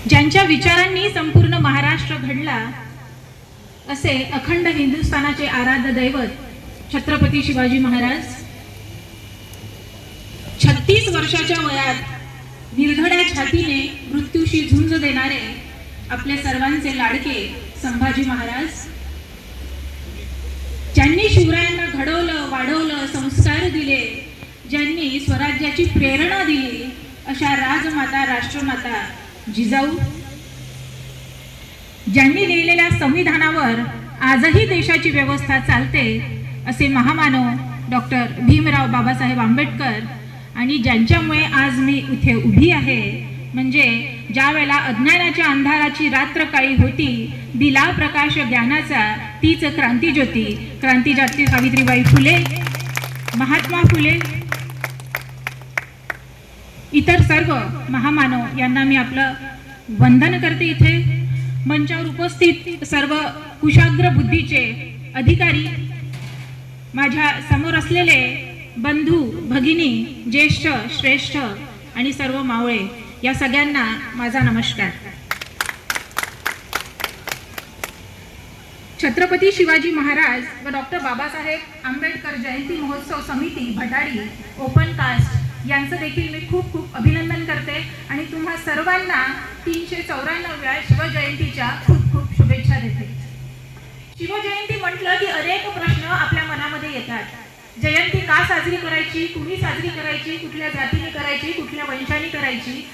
ज्यांच्या विचारांनी संपूर्ण महाराष्ट्र घडला असे अखंड हिंदुस्थानाचे आराध्य दैवत छत्रपती शिवाजी महाराज 36 वर्षाच्या वयात निर्धड्या छातीने मृत्यूशी झुंज देणारे आपले सर्वांचे लाडके संभाजी महाराज, ज्यांनी शिवरायांना घडवलं, वाढवलं, संस्कार दिले, ज्यांनी स्वराज्याची प्रेरणा दिली अशा राजमाता, राष्ट्रमाता जिजाऊ, ज्यांनी लिहिलेल्या संविधानावर आजही देशाची व्यवस्था चालते असे महामानव डॉक्टर भीमराव बाबासाहेब आंबेडकर, आणि ज्यांच्यामुळे आज मी इथे उभी आहे, म्हणजे ज्या वेळेला अज्ञानाच्या अंधाराची रात्र काळी होती, दिला प्रकाश ज्ञानाचा तीच क्रांतीज्योती, क्रांतीज्योती सावित्रीबाई फुले, महात्मा फुले, इतर सर्व महामानव यांना मी आपलं वंदन करते। इथे मंचावर उपस्थित सर्व कुशाग्र बुद्धीचे अधिकारी, माझ्या समोर असलेले बंधू भगिनी, ज्येष्ठ श्रेष्ठ आणि सर्व मावळे, या सगळ्यांना माझा नमस्कार। छत्रपती शिवाजी महाराज व डॉक्टर बाबासाहेब आंबेडकर जयंती महोत्सव समिती भटाडी ओपन कास्ट यांचं देखील मी खूप खूप अभिनंदन करते आणि तुम्हा सर्वांना 394व्या शिवजयंतीच्या खूप खूप शुभेच्छा देते। शिवजयंती म्हटलं की अनेक प्रश्न आपल्या मनामध्ये येतात। जयंती का साजरी करायची, कुणी साजरी करायची, कुठल्या जातीने करायची, कुठल्या वंशाने करायची,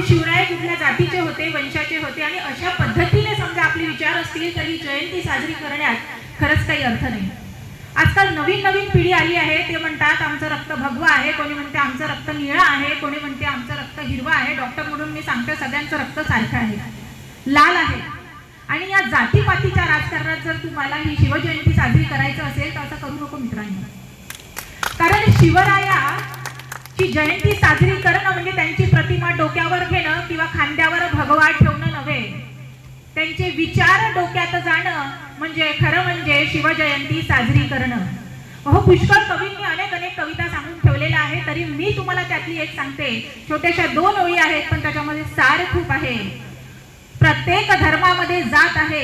शिवराय कुठल्या जातीचे होते, वंशाचे होते, आणि अशा पद्धतीने समजा आपले विचार असतील तरी जयंती साजरी करण्यात खरंच काही अर्थ नाही। आजकाल नवीन नवीन पिढी आली आहे, ते म्हणतात आमचं रक्त भगवा आहे, कोणी म्हणते आमचं रक्त निळं आहे, कोणी म्हणते आमचं रक्त हिरवा आहे। डॉक्टर म्हणून मी सांगते सगळ्यांचं रक्त सारखं आहे, लाल आहे। आणि या जातीपातीच्या राजकारणात जर तुम्हाला ही शिवजयंती साजरी करायचं असेल तर असं करू नको मित्रांनो, कारण शिवरायाची जयंती साजरी करणं म्हणजे त्यांची प्रतिमा डोक्यावर घेणं किंवा खांद्यावर भगवा ठेवणं नव्हे, त्यांचे विचार डोक्यात जाणं म्हणजे खरं म्हणजे शिवजयंती साजरी करणं। पुष्कळ कवींनी अनेक कविता सांगून ठेवलेल्या आहेत, तरी मी तुम्हाला त्यातली एक सांगते, छोट्याशा 2 ओळी आहेत पण त्याच्यामध्ये सार खूप आहे। प्रत्येक धर्मामध्ये जात आहे,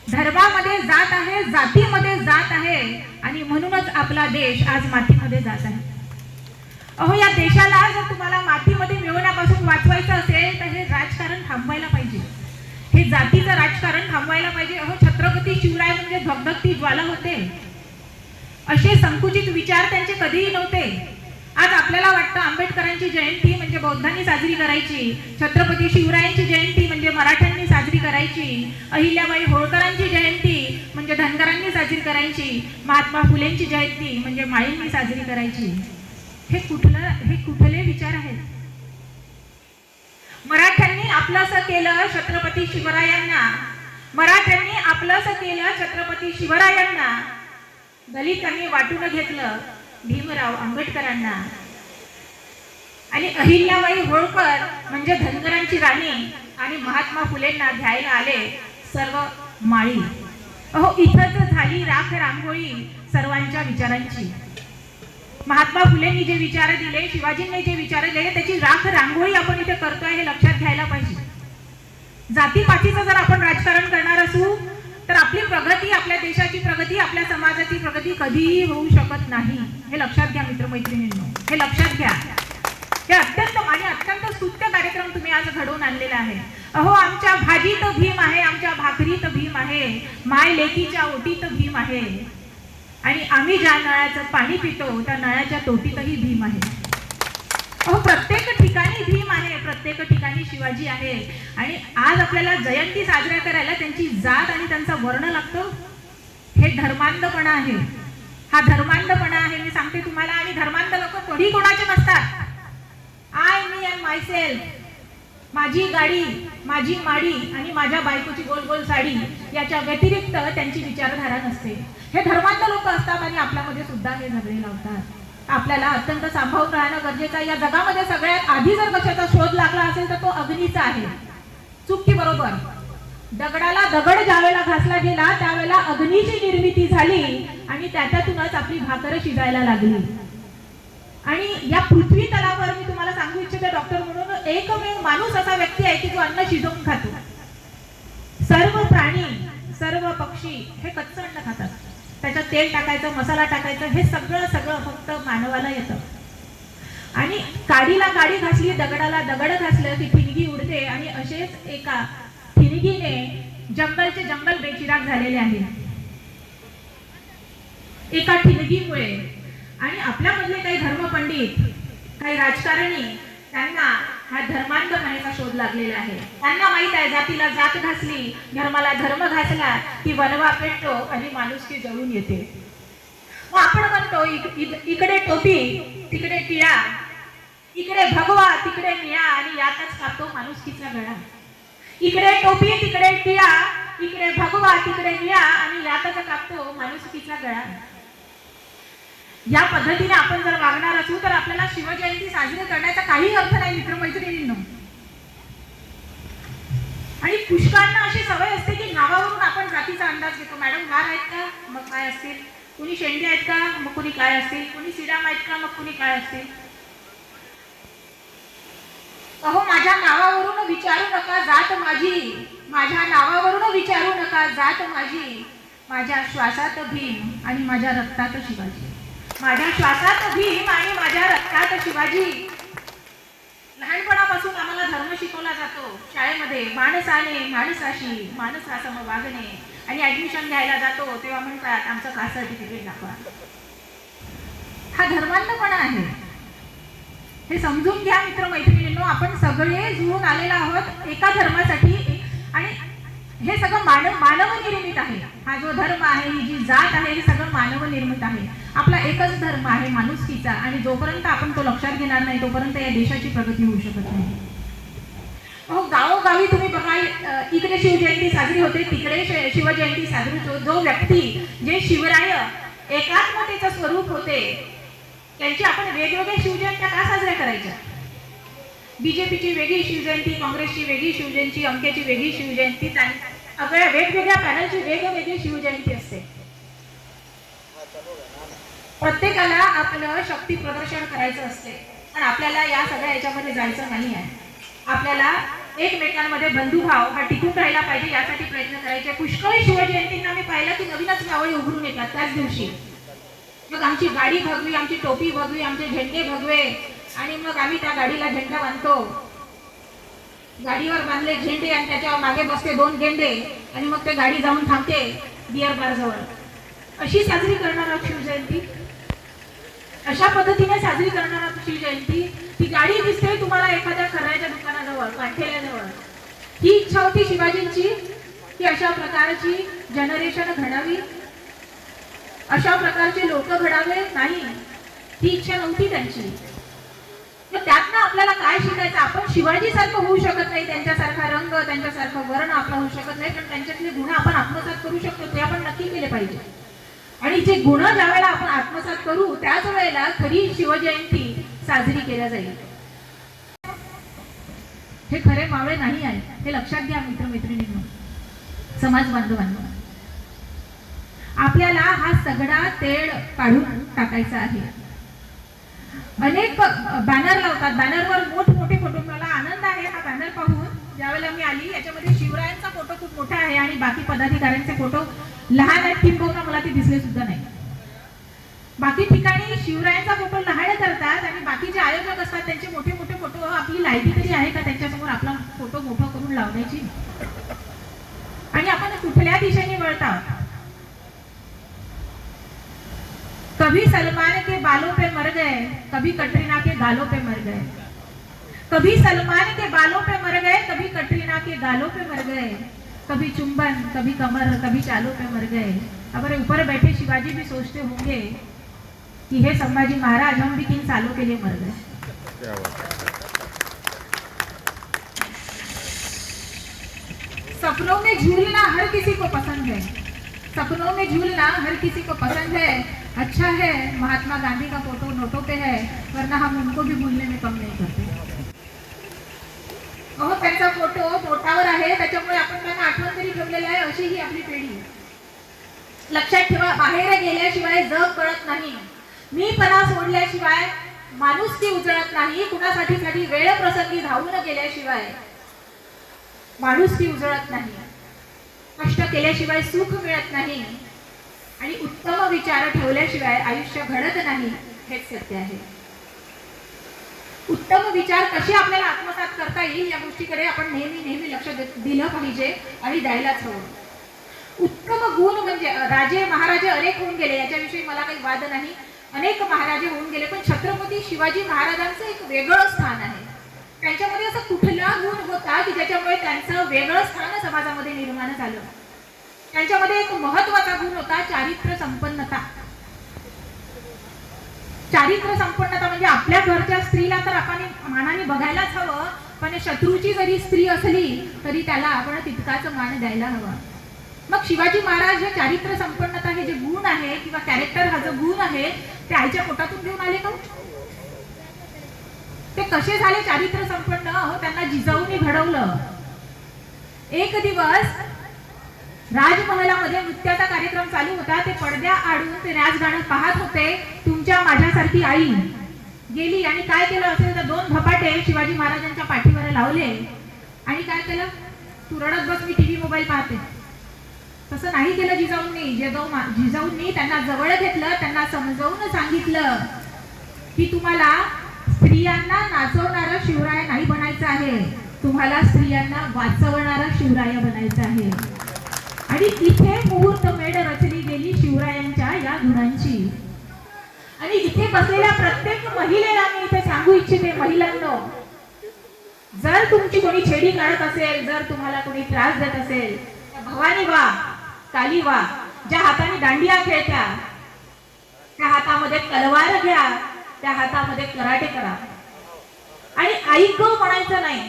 धर्मामध्ये जात आहे, जातीमध्ये जात आहे, आणि म्हणूनच आपला देश आज मातीमध्ये जात आहे। या देशाला जर तुम्हाला मातीमध्ये मिळवण्यापासून वाचवायचं असेल तर हे राजकारण थांबवायला पाहिजे, हे जातीचं राजकारण थांबवायला पाहिजे। छत्रपती शिवराय म्हणजे धगधगती ज्वाला होते, असे संकुचित विचार त्यांचे कधीही नव्हते। आज आपल्याला वाटतं आंबेडकरांची जयंती म्हणजे बौद्धांनी साजरी करायची, छत्रपती शिवरायांची जयंती म्हणजे मराठ्यांनी साजरी करायची, अहिल्याबाई होळकरांची जयंती म्हणजे धनगरांनी साजरी करायची, महात्मा फुलेंची जयंती म्हणजे माळींनी साजरी करायची। हे कुठले विचार आहेत? मराठ्यांनी आपलंसं केलं छत्रपती शिवरायांना, मराठ्यांनी आपलंसं केलं छत्रपती शिवरायांना, दलितांनी वाटून घेतलं भीमराव आंबेडकरांना, आणि अहिल्याबाई होळकर म्हणजे धनगरांची राणी, आणि महात्मा फुलेंना घ्यायला आले सर्व माळी। इथंच झाली राख रांगोळी सर्वांच्या विचारांची। महात्मा फुलेंनी जे विचार दिले, शिवाजींनी जे विचार दिले, त्याची राख रांगोळी आपण इथे करतोय हे लक्षात घ्यायला पाहिजे। जातीपातीचं जर आपण राजकारण करणार असू तर आपली प्रगती, आपल्या देशाची प्रगती, आपल्या समाजाची प्रगती कधीही होऊ शकत नाही, हे लक्षात घ्या मित्रमैत्रिणींनो, हे लक्षात घ्या। हे अत्यंत स्तुत्य कार्यक्रम तुम्ही आज घडवून आणलेला आहे। आमच्या भाजीत भीम आहे, आमच्या भाकरीत भीम आहे, माय लेकीच्या ओटीत भीम आहे, आणि आम्ही ज्या नळाचं पाणी पितो त्या नळाच्या तोटीतही भीम आहे। प्रत्येक ठिकाणी भीम आहे, प्रत्येक ठिकाणी शिवाजी आहे, आणि आज आपल्याला जयंती साजऱ्या करायला त्यांची जात आणि त्यांचा वर्ण लागतो, हे धर्मांधपणा आहे, हा धर्मांधपणा आहे। मी सांगते तुम्हाला, आणि धर्मांध लोक कधी कोणाचे नसतात। I me and my self, माझी गाडी, माझी माडी आणि माझ्या बायकोची गोल गोल साडी, याच्या व्यतिरिक्त त्यांची विचारधारा नसते। हे धर्मांध लोक असतात आणि आपल्यामध्ये सुद्धा हे झगडे लावतात। आपल्याला अत्यंत सांभाळून राहणं गरजेचं आहे। या जगामध्ये सगळ्यात आधी जर कशाचा शोध लागला असेल तर तो अग्नीचा आहे। चूक की बरोबर? दगडाला दगड ज्यावेळेला घासला गेला त्यावेळेला अग्नीची निर्मिती झाली आणि त्यातूनच आपली भाकर शिजायला लागली। आणि या पृथ्वी तलावर मी तुम्हाला सांगू इच्छिते डॉक्टर म्हणून, एक एकमेव माणूस असा व्यक्ती आहे की जो अन्न शिजवून खातो. सर्व प्राणी, सर्व पक्षी हे कच्चं अन्न खातात. त्याच्यात तेल टाकायचं, मसाला टाकायचं, हे सगळं सगळं फक्त मानवाला येतं. आणि काडीला काडी घासली, दगडाला दगड घासलं की ठिणगी उडते. आणि असेच एका ठिणगीने जंगलचे जंगल बेचिराग झालेले आहे, एका ठिणगीमुळे. आणि आपल्यामधले काही धर्मपंडित, काही राजकारणी, त्यांना हा धर्मांधपणाचा शोध लागलेला आहे. त्यांना माहित आहे जातीला जात घासली, धर्माला धर्म घासला की वनवा पेटतो आणि माणुसकी जळून येते. मग आपण म्हणतो इकडे टोपी तिकडे टिळा, इकडे भगवा तिकडे निळा, आणि यातच कापतो माणुसकीचा गळा. इकडे टोपी तिकडे टिळा, इकडे भगवा तिकडे निळा, आणि यातच कापतो माणुसकीचा गळा. या पद्धतीने आपण जर वागणार असू तर आपल्याला शिवजयंती साजरी करण्याचा काही अर्थ नाही मित्रमैत्रिणींनो. आणि पुष्कळांना अशी सवय असते की नावावरून आपण जातीचा अंदाज घेतो. मॅडम वार आहेत का, मग काय असतील. कुणी शेंडी आहेत का, मग कुणी काय असतील. कुणी सिडाम आहेत का, मग कुणी काय असतील. अहो, माझ्या नावावरून विचारू नका जात माझी, माझ्या नावावरून विचारू नका जात माझी. माझ्या श्वासात भीम आणि माझ्या रक्तात शिवाजी. माझ्या श्वासात भीम आणि माझ्या रक्तात शिवाजी. लहानपणापासून आम्हाला धर्म शिकवला जातो शाळेमध्ये. माणसाने माणसाशी माणसासम वागणे. आणि ऍडमिशन घ्यायला जातो तेव्हा म्हणतात आमचं कास्ट सर्टिफिकेट दाखवा. हा धर्मांधपणा आहे, हे समजून घ्या मित्रमैत्रिणींनो. आपण सगळे जुळून आलेलो आहोत एका धर्मासाठी. आणि हे सगळं मानव निर्मित आहे. हा जो धर्म आहे, ही जी जात आहे, हे सगळं मानव निर्मित आहे. आपला एकच धर्म आहे माणुसकीचा. आणि जोपर्यंत आपण तो लक्षात घेणार नाही तोपर्यंत या देशाची प्रगती होऊ शकत नाही. हो, गावोगावी तुम्ही बघा, इकडे शिवजयंती साजरी होते, तिकडे शिवजयंती साजरी होते. जो व्यक्ती, जे शिवराय एकात्मतेचं स्वरूप होते, त्यांची आपण वेगवेगळ्या शिवजयंत्या का साजऱ्या करायच्या. बीजेपीची वेगळी शिवजयंती, काँग्रेसची वेगळी शिवजयंती, अमक्याची वेगळी शिवजयंती, सगळ्या वेगवेगळ्या पॅनलची वेगवेगळी शिवजयंती असते. प्रत्येकाला आपलं शक्ती प्रदर्शन करायचं असते. पण आपल्याला या सगळ्या याच्यामध्ये जायचं नाही आहे. आपल्याला एकमेकांमध्ये बंधुभाव हा टिकून राहिला पाहिजे, यासाठी प्रयत्न करायचे. पुष्कळ शिवजयंतींना मी पाहिलं की नवीनच नावळी उघडून येतात त्याच दिवशी. मग आमची गाडी भगवी, आमची टोपी भगवी, आमचे झेंडे भगवे, आणि मग आम्ही त्या गाडीला झेंडा बांधतो. गाडीवर बांधले झेंडे आणि त्याच्या मागे बसते 2 गेंडे, आणि मग ते गाडी जाऊन थांबते बिअर बार जवळ. अशी साजरी करणार आहोत शिवजयंती. अशा पद्धतीने साजरी करणार आहोत शिवजयंती. ती गाडी दिसते तुम्हाला एखाद्या खऱ्याच्या दुकानाजवळ, काठेल्याजवळ. ही इच्छा होती शिवाजींची की अशा प्रकारची जनरेशन घडावी, अशा प्रकारचे लोक घडावे. नाही, ही इच्छा नव्हती त्यांची. तर त्यातनं आपल्याला काय शिकायचं. आपण शिवाजी सारखं होऊ शकत नाही, त्यांच्यासारखा रंग, त्यांच्यासारखं वर्ण आपला होऊ शकत नाही, पण त्यांच्यातले गुण आपण आत्मसात करू शकतो. ते आपण नक्की केले पाहिजे. आणि जे गुण ज्या वेळेला आपण आत्मसात करू त्याच वेळेला खरी शिवजयंती साजरी केल्या जाईल. हे खरे मावळे नाही आहे, हे लक्षात घ्या मित्रमैत्रिणींनो, समाज बांधवांनो. आपल्याला हा सगळा तेढ काढून टाकायचा आहे. अनेक बॅनर लावतात, बॅनरवर मोठमोठे फोटो. मला आनंद आहे हा बॅनर पाहून. ज्यावेळेला मी आली याच्यामध्ये शिवरायांचा फोटो खूप मोठा आहे आणि बाकी पदाधिकाऱ्यांचे फोटो लहान आहेत, किंबहुना मला ते दिसले सुद्धा नाही. बाकी ठिकाणी शिवरायांचा फोटो लहान करतात आणि बाकी जे आयोजक असतात त्यांचे मोठे मोठे फोटो. आपली लायकी तरी आहे का त्यांच्यासमोर आपला फोटो मोठा करून लावण्याची. आणि आपण कुठल्या दिशेने वळता. कभी सलमान के बालों पे मर गए, कभी कटरीना के गालों पे मर गए. कभी सलमान के बालों पे मर गए, कभी कटरीना के गालों पे मर गए. कभी चुंबन, कभी कमर, कभी चालों पे मर गए. अब ऊपर बैठे शिवाजी भी सोचते होंगे कि हे संभाजी महाराज, हम भी किन सालों के लिए मर गए. सपनों में झूलना हर किसी को पसंद है. सपनों में झूलना हर किसी को पसंद है. अच्छा है महात्मा गांधी का फोटो नोटों पे है, वरना हम उनको भी भूलने में कम नहीं करते. अहो, त्यांचा फोटो नोटावर आहे, त्याच्यामुळे आपण त्यांना आठवण तरी ठेवलेली आहे. अशी ही आपली पिढी. लक्षात ठेवा, बाहेर गेल्याशिवाय जग कळत नाही. मीपणा सोडल्याशिवाय माणुसकी उजळत नाही, कुणासाठी वेळ प्रसंगी धावून गेल्याशिवाय माणुसकी उजळत नाही, कष्ट केल्याशिवाय सुख मिळत नाही आणि उत्तम विचार ठेवल्याशिवाय आयुष्य घडत नाही, हेच सत्य आहे. उत्तम विचार कसे आपल्याला आत्मसात करता येईल या गोष्टीकडे आपण नेहमी लक्ष दिलं पाहिजे आणि द्यायलाच हवं. उत्तम गुण म्हणजे राजे महाराजे अनेक होऊन गेले, याच्याविषयी मला काही वाद नाही. अनेक महाराजे होऊन गेले, पण छत्रपती शिवाजी महाराजांचं एक वेगळं स्थान आहे. त्यांच्यामध्ये असा कुठला गुण होता की ज्याच्यामुळे त्यांचं वेगळं स्थान समाजामध्ये निर्माण झालं. त्यांच्यामध्ये एक महत्वाचा गुण होता चारित्र्य संपन्नता. चारित्र्य संपन्नता म्हणजे आपल्या घरच्या स्त्रीला तर आपण मानाने बघायलाच हवं, पण शत्रूची जरी स्त्री असली तरी त्याला आपण तितकाच मान द्यायला हवा. मग शिवाजी महाराज हे चारित्र्य संपन्नता हे जे गुण आहे किंवा कॅरेक्टर हा जो गुण आहे ते आईच्या पोटातून घेऊन आले का? ते कसे झाले चारित्र्य संपन्न? त्यांना जिजाऊंनी घडवलं. एक दिवस राजमहालामध्ये नृत्याचा कार्यक्रम चालू होता. ते पडद्या आडून ते नाच गाणं पाहत होते. तुमच्या माझ्यासारखी आई गेली आणि काय केलं असेल तर दोन धपाटे शिवाजी महाराजांच्या पाठीवर लावले आणि काय केलं, तू रडत बस, मी टीव्ही मोबाईल पाहते. तसं नाही केलं जिजाऊंनी. जिजाऊंनी त्यांना जवळ घेतलं, त्यांना समजावून सांगितलं की तुम्हाला स्त्रियांना नाचवणारा शिवराय नाही बनायचं आहे, तुम्हाला स्त्रियांना वाचवणारा शिवराय बनायचं आहे. आणि इथे मुहूर्त मेढ रचली गेली शिवरायांच्या या गुणांची. आणि इथे बसलेल्या प्रत्येक महिलेला मी इथे सांगू इच्छिते, महिलांनो, जर तुमची कोणी छेडी काढत असेल, जर तुम्हाला कोणी त्रास देत असेल, भवानी वा, काली वा, ज्या हाताने दांडिया खेळत्या त्या हातामध्ये तलवार घ्या, त्या हातामध्ये कराटे करा. आणि ऐक म्हणायचं नाही.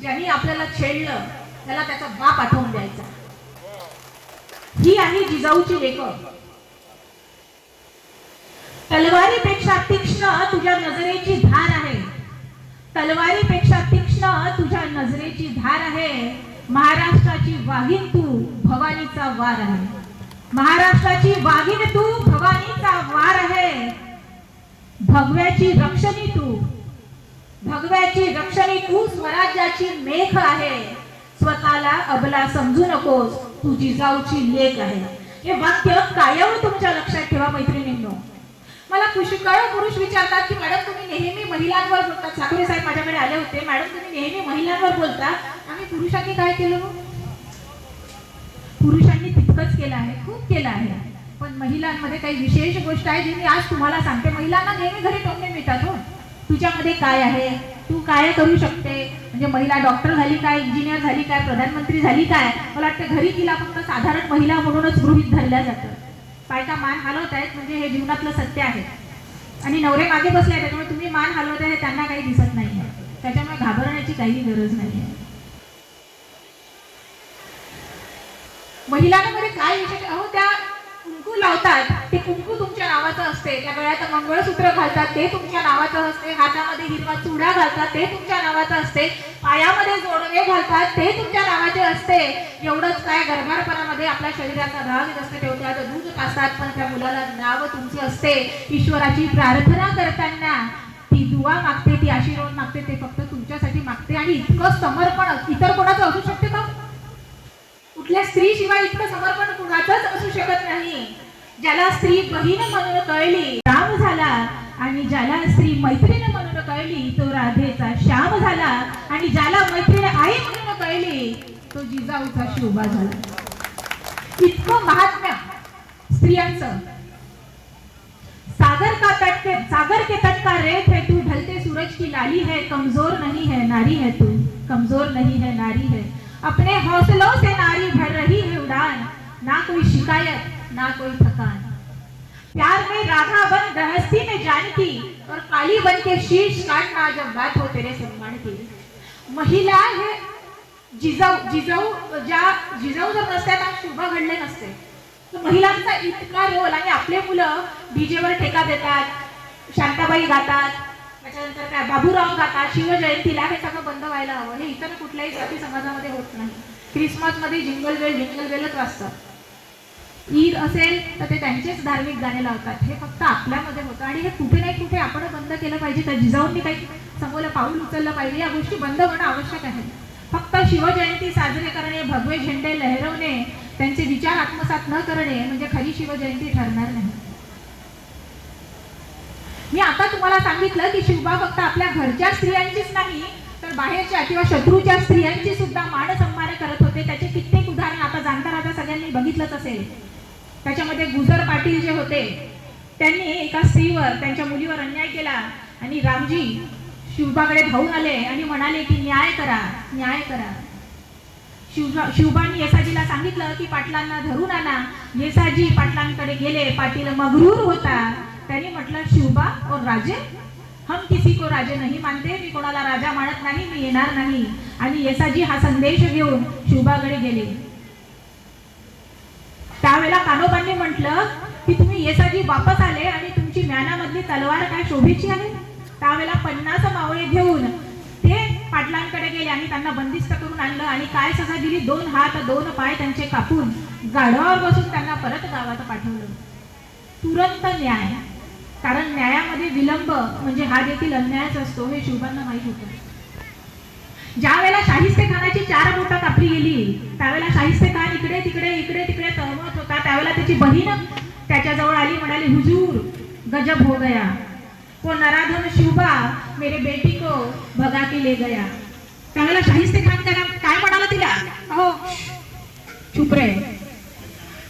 ज्यांनी आपल्याला छेडलं त्याला त्याचा बाप आठवून द्यायचा. ही आहे जिजाऊची लेख. तलवारीपेक्षा तीक्ष्ण तुझ्या नजरेची धार आहे, तलवारीपेक्षा तीक्ष्ण तुझ्या नजरेची धार आहे. महाराष्ट्राची वाघीण तू, भवानीचा वार आहे. महाराष्ट्राची वाघीण तू, भवानीचा वार आहे. भगव्याची रक्षणी तू, भगव्याची रक्षणी तू, स्वराज्याची मेख आहे. स्वतःला अबला समजू नकोस, तू जिजाऊची लेक आहे. हे वाक्य कायम तुमच्या लक्षात ठेवा मैत्रिणींनो. मला पुष्कळ पुरुष विचारतात की मॅडम तुम्ही नेहमी महिलांवर बोलतात. साकुरे साहेब माझ्याकडे आले होते, मॅडम तुम्ही नेहमी महिलांवर बोलता, आम्ही पुरुषांनी काय केलं? पुरुषांनी तितकंच केलं आहे, खूप केलं आहे, पण महिलांमध्ये काही विशेष गोष्ट आहे जी मी आज तुम्हाला सांगते. महिलांना नेहमी घरी टोमणे मिळतात. हो, तुझ्यामध्ये काय आहे, तू काय करू शकते, म्हणजे महिला डॉक्टर झाली काय, इंजिनियर झाली काय, प्रधानमंत्री झाली काय? मला वाटतं घरी तिला फक्त साधारण महिला म्हणूनच गृहीत धरल्या जातं. बायका मान हलवत आहेत म्हणजे हे जीवनातलं सत्य आहे. आणि नवरे मागे बसले आहेत त्याच्यामुळे तुम्ही मान हलवत आहे त्यांना काही दिसत नाही आहे, त्याच्यामुळे घाबरण्याची काही गरज नाही आहे. महिलांमध्ये काय विशेष? अहो, त्या कुंकू लावतात, ते कुंकू तुमच्या नावाचं असते. त्या गळ्यात मंगळसूत्र घालतात, ते तुमच्या नावाचं असते. हातामध्ये हिरवा चुडा घालतात, ते तुमच्या नावाचं असते. पायामध्ये जोडवे घालतात, ते तुमच्या नावाचे असते. एवढंच काय, गर्भारपणामध्ये आपल्या शरीराचा राग असते, ठेवतात, दूध पाजतात, पण त्या मुलाला नाव तुमचे असते. ईश्वराची प्रार्थना करताना ती दुआ मागते, ती आशीर्वाद मागते, ते फक्त तुमच्यासाठी मागते. आणि इतकं समर्पण इतर कोणाचं असू शकते का? कुठल्या स्त्री शिवाय इतकं समर्पण कुणाचंच असू शकत नाही. ज्याला स्त्री बहीण म्हणून कळली राम झाला, आणि ज्याला स्त्री मैत्रीण म्हणून कळली तो राधेचा श्याम झाला, आणि ज्याला मैत्रीण आई म्हणून कळली तो जिजाऊचा शोभा झाला. इतकं महात्म्य स्त्रियांचं. सागर के तट का रेत है तू, ढलते सूरज की लाली है, कमजोर नहीं है नारी है तू, कमजोर नहीं है नारी है. अपने हौसलों से नारी भर रही है उड़ान, ना कोई शिकायत ना कोई थकान. प्यार में राधा बन गृहस्थी में जानकी, और काली बन के शीश काटना जब बात हो तेरे सम्मान की. महिला हे जिजाऊ जर नसत्या तर शोभा घडले नसते. तर महिलांचा इतका रोल. आणि आपले मुलं डीजेवर ठेका देतात, शांताबाई गातात, त्याच्यानंतर काय बाबूराव गातात, शिवजयंतीला, हे सगळं बंद व्हायला हवं. हे इतर कुठल्याही जाती समाजामध्ये होत नाही. क्रिसमसमध्ये जिंगल बेलच वाजतात. ईद असेल तर ते त्यांचेच धार्मिक गाणे लावतात. हे फक्त आपल्यामध्ये होतं आणि हे कुठे नाही कुठे आपण बंद केलं पाहिजे. तर जिजाऊंनी काही समोर पाऊल उचललं पाहिजे. या गोष्टी बंद होणं आवश्यक आहे. फक्त शिवजयंती साजरी करणे, भगवे झेंडे लहरवणे, त्यांचे विचार आत्मसात न करणे म्हणजे खरी शिवजयंती ठरणार नाही. मी आता तुम्हाला सांगितलं की शिवबा फक्त आपल्या घरच्या स्त्रियांचीच नाही तर बाहेरच्या किंवा शत्रूच्या स्त्रियांची सुद्धा मान सन्मान करत होते. त्याचे कित्येक उदाहरण आता जाणता राजा सगळ्यांनी बघितलंच असेल. त्याच्यामध्ये गुजर पाटील जे होते त्यांनी एका स्त्रीवर, त्यांच्या मुलीवर अन्याय केला आणि रामजी शिवबाकडे धावून आले आणि म्हणाले की न्याय करा, न्याय करा. शिवबांनी येसाजीला सांगितलं की पाटलांना धरून आणा. येसाजी पाटलांकडे गेले. पाटील मगरूर होता. त्यांनी म्हटलं शिवबा और राजे, हम किसी को राजे नहीं मानते. मी कोणाला राजा मानत नाही, मी येणार नाही. आणि येसाजी हा संदेश घेऊन शिवबाकडे गेले. त्यावेळेला कान्होबांनी म्हटलं की तुम्ही येसाजी वापस आले आणि तुमची म्यानामधली तलवार काय शोभेची आहे. त्यावेळेला 50 मावळे घेऊन ते पाटलांकडे गेले आणि त्यांना बंदिस्त करून आणलं आणि काय सजा दिली, 2 हात 2 पाय त्यांचे कापून गाढवावर बसून त्यांना परत गावात पाठवलं. तुरंत न्याय. कारण न्यायामध्ये विलंब म्हणजे हा देखील अन्यायच असतो हे शिवबांना माहीत होतं. ज्या वेळेला शाहिस्ते खानाची 4 बोटं कापली गेली त्यावेळेला शाहिस्ते खान इकडे तिकडे तळमळत होता. त्यावेळेला त्याची बहीण त्याच्याजवळ आली, म्हणाली हुजूर गजब हो गया, वो नराधम शिवबा मेरे बेटी को भगा के ले गया. त्यावेळेला शाहिस्ते खान त्याला काय म्हणाला तिला, अहो चुप रे,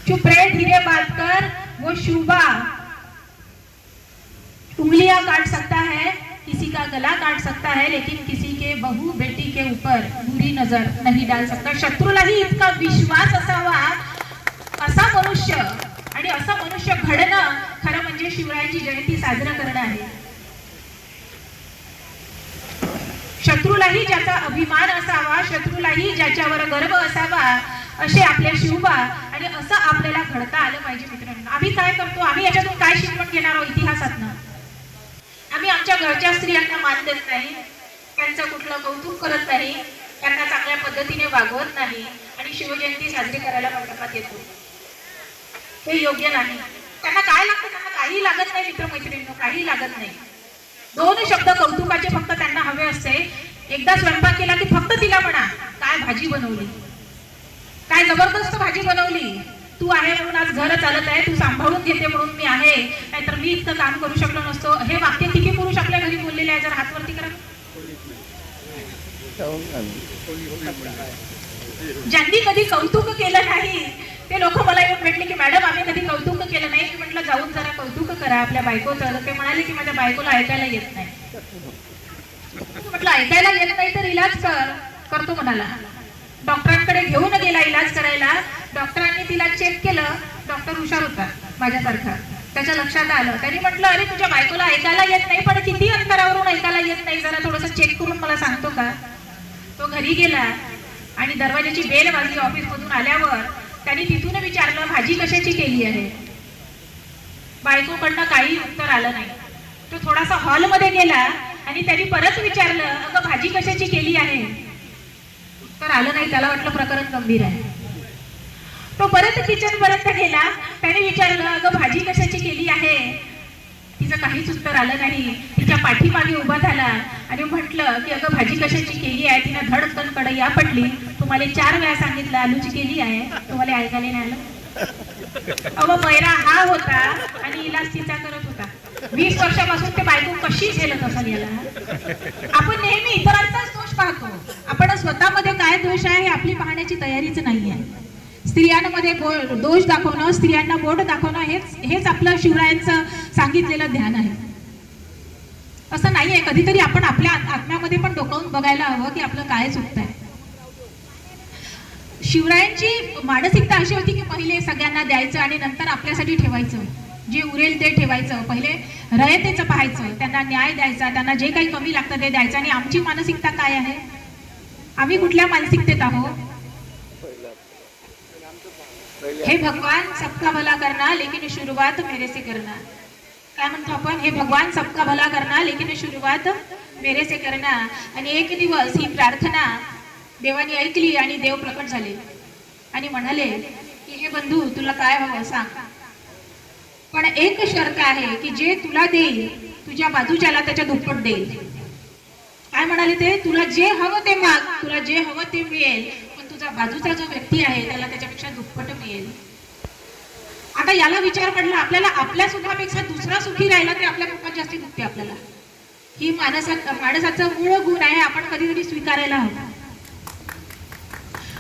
चुप रे, धीरे बात कर. वो शिवबा उंगलियां काट सकता है, किसी का गला काट सकता है, लेकिन किसी के बहू बेटी के ऊपर बुरी नजर नहीं डाल सकता. शत्रूलाही इतका विश्वास असावा असा मनुष्य, आणि असा मनुष्य घडणं खरं म्हणजे शिवरायांची जयंती साजरा करणं आहे. शत्रूलाही ज्याचा अभिमान असावा, शत्रूलाही ज्याच्यावर गर्व असावा असे आपले शिवबा, आणि असं आपल्याला घडता आलं पाहिजे. मित्रांनो, आम्ही काय करतो, आम्ही याच्यातून काय शिकवण घेणार आहोत इतिहासातनं. आम्ही आमच्या घरच्या स्त्रियांना मान देत नाही, त्यांचं कुठलं कौतुक करत नाही, त्यांना चांगल्या पद्धतीने वागवत नाही आणि शिवजयंती साजरी करायला मंडपात येतो. हे योग्य नाही. त्यांना काय लागतं, त्यांना काही लागत नाही मित्रमैत्रिणींनो, काही लागत नाही. 2 शब्द कौतुकाचे फक्त त्यांना हवे असते. एकदा स्वयंपाक केला की फक्त तिला म्हणा काय भाजी बनवली, काय जबरदस्त भाजी बनवली, तू आहे म्हणून आज घर चालत आहे, तू सांभाळून घेते म्हणून मी आहे, नाहीतर मी इतकं काम करू शकलो नसतो. हे वाक्य किती पुरुष आपल्या घरी बोललेले आहे, जर हातवरती करा. ज्यांनी कधी कौतुक केलं नाही ते लोक मला येऊन भेटले की मॅडम आम्ही कधी कौतुक केलं नाही. मी म्हटलं जाऊन जरा कौतुक करा आपल्या बायकोचं. ते म्हणाले की माझ्या बायकोला ऐकायला येत नाही. म्हटलं ऐकायला येत नाही तर इलाज करतो म्हणाला. डॉक्टरांकडे घेऊन गेला इलाज करायला. डॉक्टरांनी तिला चेक केलं. डॉक्टर हुशार होता माझ्यासारखा. त्याच्या लक्षात आलं. त्यांनी म्हटलं अरे तुझ्या बायकोला ऐकायला येत नाही, पण किती अंतरावरून ऐकायला येत नाही, जरा थोडंसं चेक करून मला सांगतो का. तो घरी गेला आणि दरवाजाची बेल वाजली. ऑफिसमधून आल्यावर त्यांनी तिथून विचारलं भाजी कशाची केली आहे. बायकोकडनं काही उत्तर आलं नाही. तो थोडासा हॉलमध्ये गेला आणि त्यांनी परत विचारलं अगं भाजी कशाची केली आहे. उत्तर आलं नाही. त्याला वाटलं प्रकरण गंभीर आहे. तो परत किचन पर्यंत गेला. त्याने विचारलं अगं भाजी कशाची केली आहे. तिचं काहीच उत्तर आलं नाही. तिच्या पाठीमागे उभा झाला आणि म्हटलं की अगं भाजी कशाची केली आहे. तिने धडकन कढई आपटली. तुम्हाला 4 वेळा सांगितलं आलूची केली आहे, तुम्हाला ऐकायला नाही आलं. अहो बैरा हा होता आणि इलाज तिचा करत होता. 20 वर्षापासून ते बायको कशी झेलत असेल याला. आपण नेहमी इतरांचाच दोष पाहतो. आपण स्वतःमध्ये काय दोष आहे हे आपली पाहण्याची तयारीच नाही आहे. स्त्रियांमध्ये दोष दाखवणं, स्त्रियांना बोट दाखवणं हेच आपलं शिवरायांचं सांगितलेलं ध्यान आहे. असं नाहीये. कधीतरी आपण आपल्या आत्म्यामध्ये पण डोकावून बघायला हवं की आपलं काय चुकतंय. शिवरायांची मानसिकता अशी होती की पहिले सगळ्यांना द्यायचं आणि नंतर आपल्यासाठी ठेवायचं. जे उरेल ते ठेवायचं. पहिले रयतेचं पाहायचं, त्यांना न्याय द्यायचा, त्यांना जे काही कमी लागतं ते द्यायचं. आणि आमची मानसिकता काय आहे, आम्ही कुठल्या मानसिकतेत आहोत. हे भगवान सबका भला करना लेकिन शुरुआत मेरे से करना. काय म्हणतो आपण, हे भगवान सबका भला करना लेकिन शुरुआत मेरे से करना. आणि एक दिवस ही प्रार्थना देवाने ऐकली आणि देव प्रकट झाले आणि म्हणाले की हे बंधू तुला काय हवं सांग, पण एक शर्त आहे की जे तुला देईल तुझ्या बाजूच्याला त्याच्या दुप्पट देईल. काय म्हणाले ते, तुला जे हवं ते माग, तुला जे हवं ते मिळेल, पण तुझा बाजूचा जो व्यक्ती आहे त्याला त्याच्यापेक्षा दुप्पट मिळेल. आता याला विचार पडला आपल्याला, आपल्या सुखापेक्षा दुसरा सुखी राहिला तरी आपल्या खूपच जास्ती दुखते आपल्याला. ही माणसाचा मूळ गुण आहे, आपण कधी कधी स्वीकारायला हवं.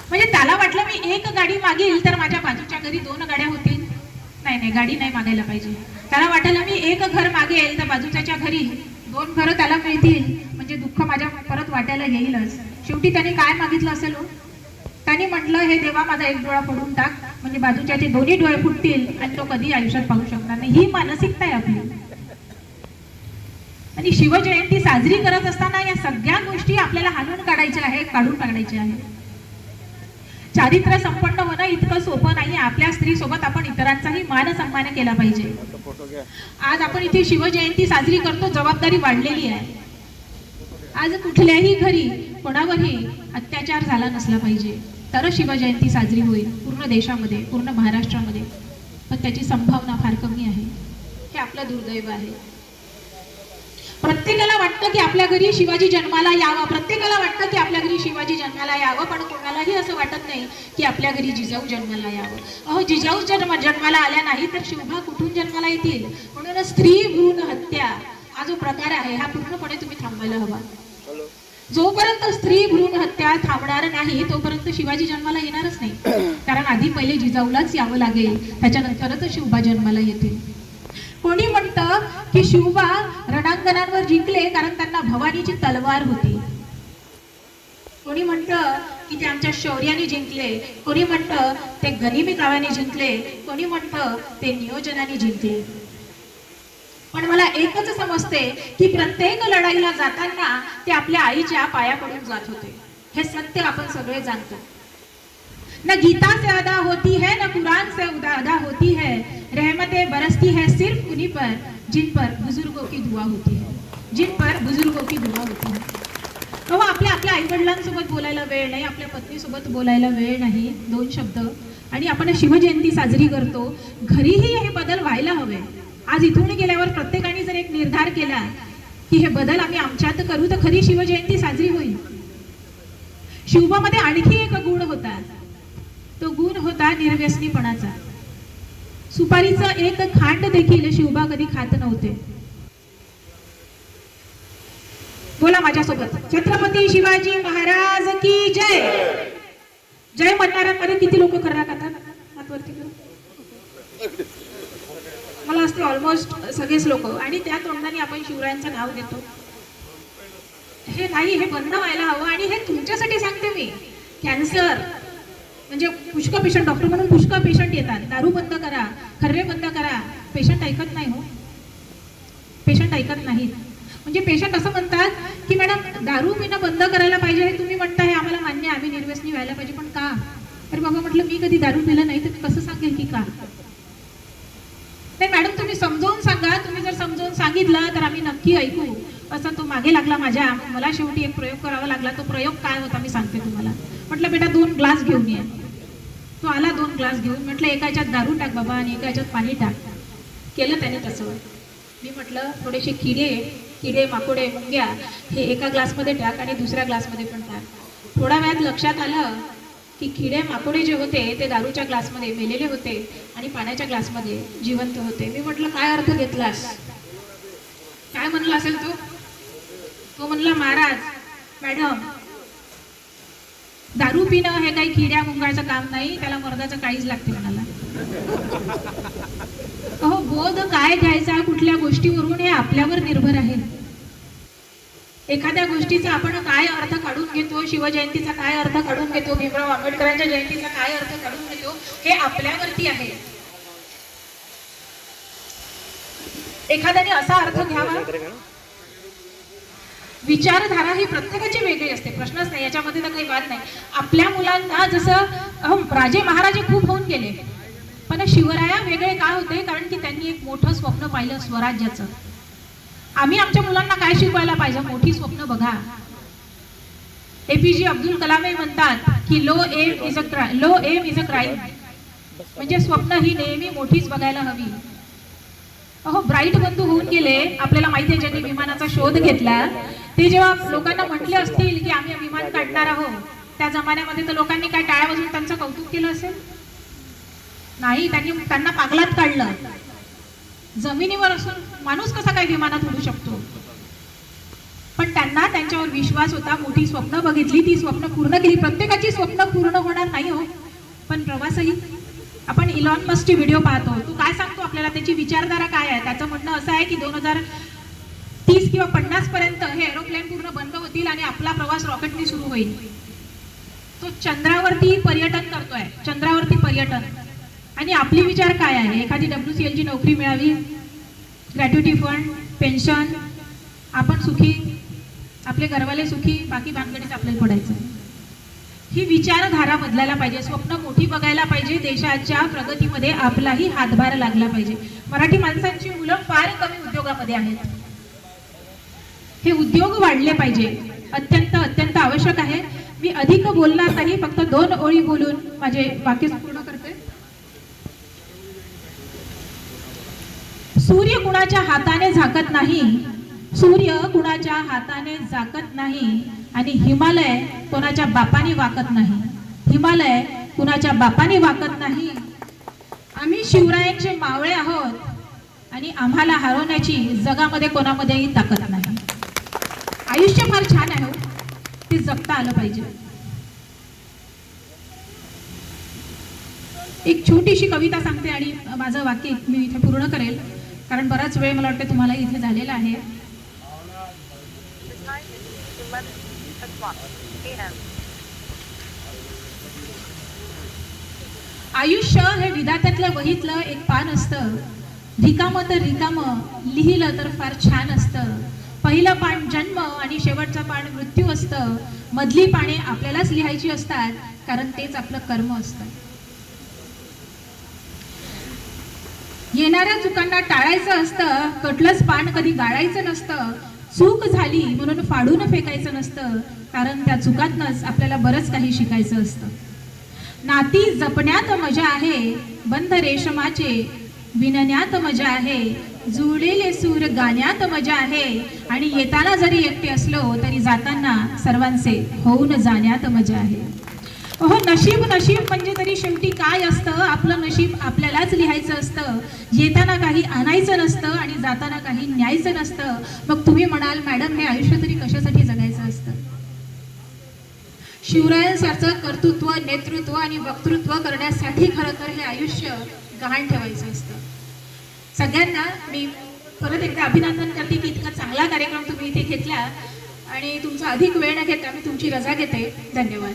म्हणजे त्याला वाटलं मी एक गाडी मागेल तर माझ्या बाजूच्या घरी 2 गाड्या होतील. नाही नाही, गाडी नाही मागायला पाहिजे. त्याला वाटलं मी एक घर मागेल तर बाजूच्या घरी 2 घरं त्याला मिळतील, म्हणजे दुःख माझ्या परत वाटायला येईलच. शेवटी त्याने काय मागितलं असेल हो? त्याने म्हटलं हे देवा माझा एक डोळा फोडून टाक, म्हणजे बाजूच्याचे 2 डोळे फुटतील आणि तो कधी आयुष्यात पाहू शकणार नाही. ही मानसिकता आहे आपली. आणि शिवजयंती साजरी करत असताना या सगळ्या गोष्टी आपल्याला हाणून काढायच्या आहेत, काढून टाकायच्या आहेत. चारित्र्य संपन्न होणं इतकं सोपं नाही. आपल्या स्त्री सोबत आपण इतरांचाही मान सन्मान केला पाहिजे. आज आपण इथे शिवजयंती साजरी करतो, जबाबदारी वाढलेली आहे. आज कुठल्याही घरी कोणावरही अत्याचार झाला नसला पाहिजे, तर शिवजयंती साजरी होईल पूर्ण देशामध्ये, पूर्ण महाराष्ट्रामध्ये. पण त्याची संभावना फार कमी आहे. हे आपलं दुर्दैव आहे. प्रत्येकाला वाटतं की आपल्या घरी शिवाजी जन्माला यावं, प्रत्येकाला वाटतं की आपल्या घरी शिवाजी जन्माला यावं, पण कोणालाही असं वाटत नाही की आपल्या घरी जिजाऊ जन्माला यावं. अहो, जिजाऊ जन्माला आल्या नाही तर शिवभा कुठून जन्माला येतील? म्हणून स्त्री भ्रूण हत्या हा जो प्रकार आहे हा पूर्णपणे तुम्ही थांबवायला हवा. जोपर्यंत स्त्री भ्रूण हत्या थांबणार नाही तोपर्यंत शिवाजी जन्माला येणारच नाही. कारण आधी पहिले जिजाऊलाच यावं लागेल, त्याच्यानंतरच शिवबा जन्माला येतील. कोणी म्हणतं की शिवबा रणांगणांवर जिंकले कारण त्यांना भवानीची तलवार होती. कोणी म्हणतं की ते आमच्या शौर्याने जिंकले, कोणी म्हणतं ते गनिमी काव्याने जिंकले, कोणी म्हणतं ते नियोजनाने जिंकले. पण मला एकच समजते की प्रत्येक लढाईला जाताना ते आपल्या आईच्या पाया पडून जात होते. हे सत्य आपण सगळे जाणतो. न गीता से अदा होती है, न कुरान से अदा होती है, रहमतें बरसती है सिर्फ उन्हीं पर जिन पर बुजुर्गों की दुआ होती है, जिन पर बुजुर्गों की दुआ होती है. हो, आपल्या आई वडिलांसोबत बोलायला वेळ नाही, आपल्या पत्नीसोबत बोलायला वेळ नाही, 2 शब्द. आणि आपण शिवजयंती साजरी करतो, घरीही हे बदल व्हायला हवे. आज इथून गेल्यावर प्रत्येकाने जर एक निर्धार केला की हे बदल आम्ही आमच्यात करू तर खरी शिवजयंती साजरी होईल. शिवबामध्ये आणखी एक गुण होता, तो गुण होता निर्व्यसनीपणाचा. सुपारीचा एक खांड देखील शिवबा कधी खात नव्हते. बोला माझ्यासोबत, छत्रपती शिवाजी महाराज की जय. जय म्हणणाऱ्यांमध्ये किती लोक खरा खातात? हातवरती करा. मला असते ऑलमोस्ट सगळेच लोक. आणि त्या तोंडाने आपण शिवरायांचं नाव घेतो. हे नाही, हे बंद व्हायला हवं. आणि हे तुमच्यासाठी सांगते मी. कॅन्सर म्हणजे पुष्कळ पेशंट, डॉक्टर म्हणून पुष्कळ पेशंट येतात. दारू बंद करा, खर्रे बंद करा, पेशंट ऐकत नाही. हो, पेशंट ऐकत नाहीत. म्हणजे पेशंट असं म्हणतात की मॅडम दारू पिणं बंद करायला पाहिजे, हे तुम्ही म्हणता, हे आम्हाला मान्य, आम्ही निर्व्यसनी व्हायला पाहिजे, पण का? अरे बाबा, म्हटलं मी कधी दारू पिलं नाही तर कसं सांगेल की का? नाही मॅडम, तुम्ही समजावून सांगा. तुम्ही जर समजावून सांगितलं तर आम्ही नक्की ऐकू. असं तो मागे लागला माझ्या. मला शेवटी एक प्रयोग करावा लागला. तो प्रयोग काय होता मी सांगते तुम्हाला. म्हटलं बेटा 2 ग्लास घेऊन ये. तो आला 2 ग्लास घेऊन. म्हटलं एका ह्याच्यात दारू टाक बाबा आणि एका ह्याच्यात पाणी टाक. केलं त्याने तसं. मी म्हटलं थोडेसे किडे माकोडे मुंग्या हे एका ग्लासमध्ये टाक आणि दुसऱ्या ग्लासमध्ये पण टाक. थोड्या वेळात लक्षात आलं की किडे माकोडे जे होते ते दारूच्या ग्लासमध्ये मेलेले होते आणि पाण्याच्या ग्लासमध्ये जिवंत होते. मी म्हटलं काय अर्थ घेतलास? काय म्हणला असेल तो? तो म्हणला महाराज मॅडम, दारू पिणं हे काही किड्या मुंगाचं काम नाही, त्याला मर्दाचं काळीज लागते म्हणाला. अहो, बोध काय घ्यायचा कुठल्या गोष्टीवरून हे आपल्यावर निर्भर आहे. एखाद्या गोष्टीचा आपण काय अर्थ काढून घेतो, शिवजयंतीचा काय अर्थ काढून घेतो, भीमराव आंबेडकरांच्या जयंतीचा काय अर्थ काढून घेतो, हे आपल्यावरती आहे. एखाद्याने असा अर्थ घ्यावा. विचारधारा ही प्रत्येकाची वेगळी असते, प्रश्नच नाही, याच्यामध्ये तर काही वाद नाही. आपल्या मुलांना जसं राजे महाराजे खूप होऊन गेले, पण शिवराया वेगळे का होते? कारण की त्यांनी एक मोठं स्वप्न पाहिलं स्वराज्याचं. आम्ही आमच्या मुलांना काय शिकवायला पाहिजे? मोठी स्वप्न बघा. APJ अब्दुल कलाम म्हणतात की low aim is a crime. म्हणजे स्वप्न ही नेहमी मोठीच बघायला हवी. अहो, ब्राईट बंधू होऊन गेले, आपल्याला माहिती आहे, ज्यांनी विमानाचा शोध घेतला ते जेव्हा लोकांना म्हटले असतील की आम्ही विमान काढणार आहोत, त्या जमान्यामध्ये तर लोकांनी काय टाळ्या वाजवून त्यांचं कौतुक केलं असेल? नाही, त्यांना पागलात काढलं. जमिनीवर असून माणूस कसा काय विमानात उडू शकतो? पण त्यांना त्यांच्यावर विश्वास होता, मोठी स्वप्न बघितली, ती स्वप्न पूर्ण केली. प्रत्येकाची स्वप्न पूर्ण होणार नाही हो, पण प्रवासही. आपण इलॉन मस्कची व्हिडिओ पाहतो, तो काय सांगतो आपल्याला, त्याची विचारधारा काय आहे? त्याचं म्हणणं असं आहे की 2030 किंवा 50 पर्यंत हे एरोप्लेन पूर्ण बंद होतील आणि आपला प्रवास रॉकेटने सुरू होईल. तो चंद्रावरती पर्यटन करतोय, चंद्रावरती पर्यटन. आणि आपली विचार काय आहे? एखादी WCLची नोकरी मिळावी, ग्रॅट्युटी फंड, पेन्शन, आपण सुखी, आपले घरवाले सुखी, बाकी भानगडीत आपल्याला पडायचं. ही विचारधारा बदलायला पाहिजे, स्वप्न मोठी बघायला पाहिजे, देशाच्या प्रगतीमध्ये आपलाही हातभार लागला पाहिजे. मराठी माणसांची मुलं फार कमी उद्योगामध्ये आहेत. हे उद्योग वाढले पाहिजे, अत्यंत अत्यंत आवश्यक आहे. मी अधिक बोलणार नाही, फक्त 2 ओळी बोलून माझे वाक्य पूर्ण करते. सूर्य कुणाच्या हाताने झाकत नाही, सूर्य कुणाच्या हाताने झाकत नाही, आणि हिमालय कोणाच्या बापाने वाकत नाही, हिमालय कुणाच्या बापाने वाकत नाही. आम्ही शिवरायांचे मावळे आहोत आणि आम्हाला हरवण्याची जगामध्ये कोणामध्येही ताकद नाही. आयुष्य फार छान आहे, ते जगता आलं पाहिजे. एक छोटीशी कविता सांगते आणि माझं वाक्य मी इथे पूर्ण करेल, कारण बराच वेळ मला वाटतं तुम्हाला इथे झालेला आहे. आयुष्य हे विधात्यातल्या वहीतलं एक पान असतं, रिकामं तर रिकामं, लिहिलं तर फार छान असतं. पहिलं पान जन्म आणि शेवटचं पान मृत्यू असतं. मधली पाने आपल्यालाच लिहायची असतात, कारण तेच आपलं कर्म असतं. येणाऱ्या चुकांना टाळायचं असतं, कटलंच पान कधी गाळायचं नसतं. चूक झाली म्हणून फाडून फेकायचं नसतं, कारण त्या चुकातनंच आपल्याला बरंच काही शिकायचं असतं. नाती जपण्यात मजा आहे, बंध रेशमाचे विणण्यात मजा आहे, जुळलेले सूर गाण्यात मजा आहे, आणि येताना जरी एकटे असलो तरी जाताना सर्वांचे होऊन जाण्यात मजा आहे. हो, नशीब नशीब म्हणजे तरी शेवटी काय असतं? आपलं नशीब आपल्यालाच लिहायचं असतं. येताना काही आणायचं नसतं आणि जाताना काही न्यायचं नसतं. मग तुम्ही म्हणाल, मॅडम हे आयुष्य तरी कशासाठी जगायचं असतं? शिवरायांसारखं कर्तृत्व, नेतृत्व आणि वक्तृत्व करण्यासाठी खरं तर हे आयुष्य गहाण ठेवायचं असतं. सगळ्यांना मी परत एकदा अभिनंदन करते की इतका चांगला कार्यक्रम तुम्ही इथे घेतला, आणि तुमचा अधिक वेळ न घेता मी तुमची रजा घेते. धन्यवाद.